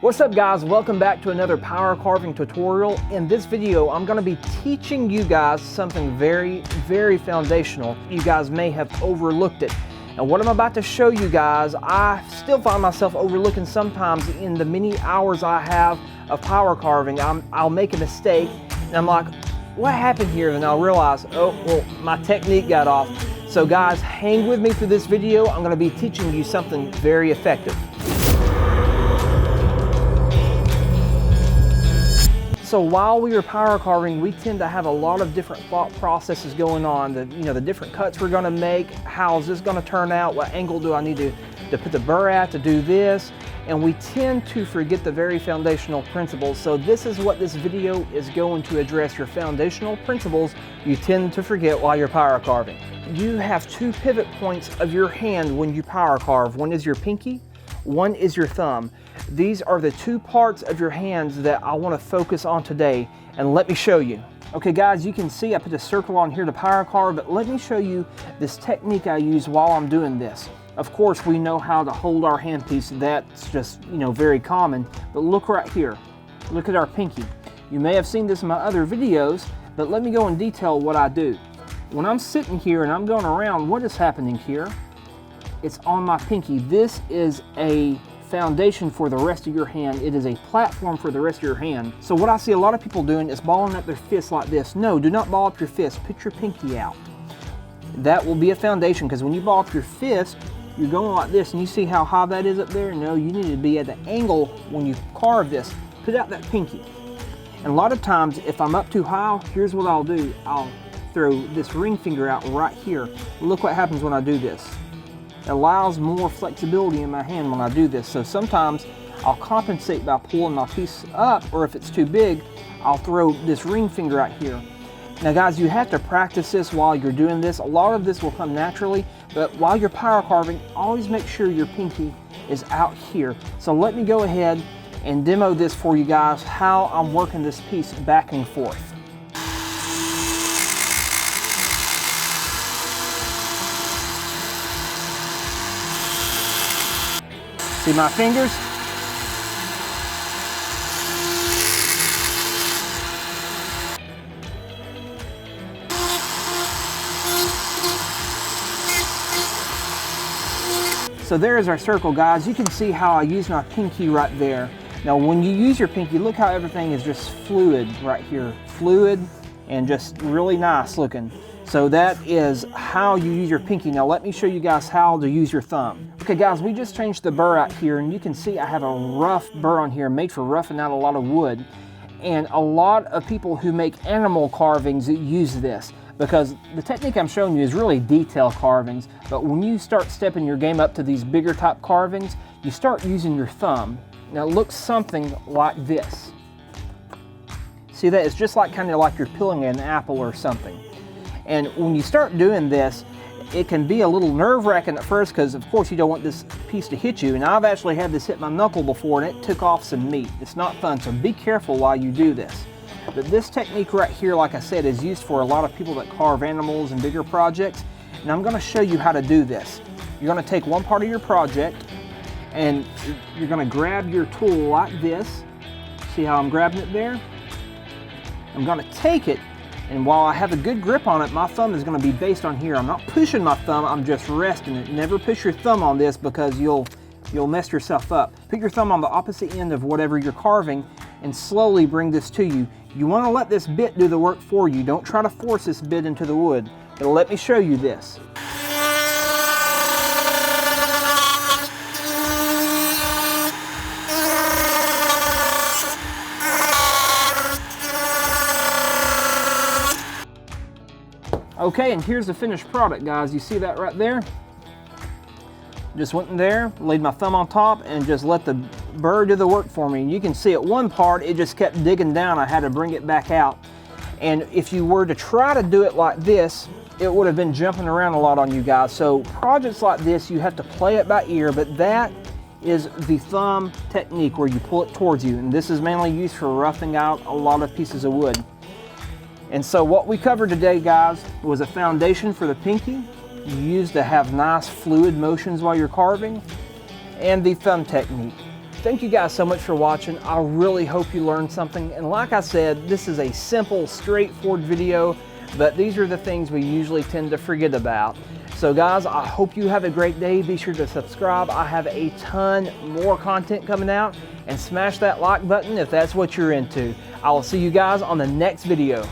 What's up guys, welcome back to another power carving tutorial. In this video I'm going to be teaching you guys something very foundational. You guys may have overlooked it, and what I'm about to show you guys I still find myself overlooking sometimes. In the many hours I have of power carving, I'll make a mistake and I'm like, what happened here? And I'll realize, oh well, my technique got off. So guys, hang with me through this video. I'm going to be teaching you something very effective. So while we are power carving, we tend to have a lot of different thought processes going on. The different cuts we're going to make. How is this going to turn out? What angle do I need to put the burr at to do this? And we tend to forget the very foundational principles. So this is what this video is going to address: your foundational principles you tend to forget while you're power carving. You have two pivot points of your hand when you power carve. One is your pinky, one is your thumb. These are the two parts of your hands that I want to focus on today, and let me show you. Okay guys, you can see I put a circle on here to power carve, but let me show you this technique I use while I'm doing this. Of course, we know how to hold our handpiece. That's just, very common. But look right here. Look at our pinky. You may have seen this in my other videos, but let me go in detail what I do. When I'm sitting here and I'm going around, what is happening here? It's on my pinky. This is a foundation for the rest of your hand. It is a platform for the rest of your hand. So what I see a lot of people doing is balling up their fists like this. No, do not ball up your fist. Put your pinky out. That will be a foundation, because when you ball up your fist, you're going like this, and you see how high that is up there? No, you need to be at the angle when you carve this. Put out that pinky. And a lot of times, if I'm up too high, here's what I'll do. I'll throw this ring finger out right here. Look what happens when I do this. It allows more flexibility in my hand when I do this. So sometimes I'll compensate by pulling my piece up, or if it's too big, I'll throw this ring finger out here. Now guys, you have to practice this while you're doing this. A lot of this will come naturally, but while you're power carving, always make sure your pinky is out here. So let me go ahead and demo this for you guys, how I'm working this piece back and forth. See my fingers? So there's our circle, guys. You can see how I use my pinky right there. Now when you use your pinky, look how everything is just fluid right here. Fluid and just really nice looking. So that is how you use your pinky. Now let me show you guys how to use your thumb. Okay guys, we just changed the burr out here, and you can see I have a rough burr on here made for roughing out a lot of wood. And a lot of people who make animal carvings use this, because the technique I'm showing you is really detail carvings. But when you start stepping your game up to these bigger type carvings, you start using your thumb. Now it looks something like this. See that? It's just like kind of like you're peeling an apple or something. And when you start doing this, it can be a little nerve-wracking at first, because of course you don't want this piece to hit you. And I've actually had this hit my knuckle before, and it took off some meat. It's not fun, so be careful while you do this. But this technique right here, like I said, is used for a lot of people that carve animals and bigger projects. And I'm going to show you how to do this. You're going to take one part of your project, and you're going to grab your tool like this. See how I'm grabbing it there? I'm going to take it, and while I have a good grip on it, my thumb is going to be based on here. I'm not pushing my thumb, I'm just resting it. Never push your thumb on this, because you'll mess yourself up. Put your thumb on the opposite end of whatever you're carving and slowly bring this to you. You want to let this bit do the work for you. Don't try to force this bit into the wood. But let me show you this. Okay, and here's the finished product, guys. You see that right there? Just went in there, laid my thumb on top, and just let the burr do the work for me. You can see at one part, it just kept digging down. I had to bring it back out. And if you were to try to do it like this, it would have been jumping around a lot on you guys. So projects like this, you have to play it by ear, but that is the thumb technique, where you pull it towards you. And this is mainly used for roughing out a lot of pieces of wood. And so what we covered today, guys, was a foundation for the pinky, used to have nice fluid motions while you're carving, and the thumb technique. thank you guys so much for watching. I really hope you learned something. And like I said, this is a simple, straightforward video, but these are the things we usually tend to forget about. So guys, I hope you have a great day. Be sure to subscribe. I have a ton more content coming out, and smash that like button if that's what you're into. I will see you guys on the next video.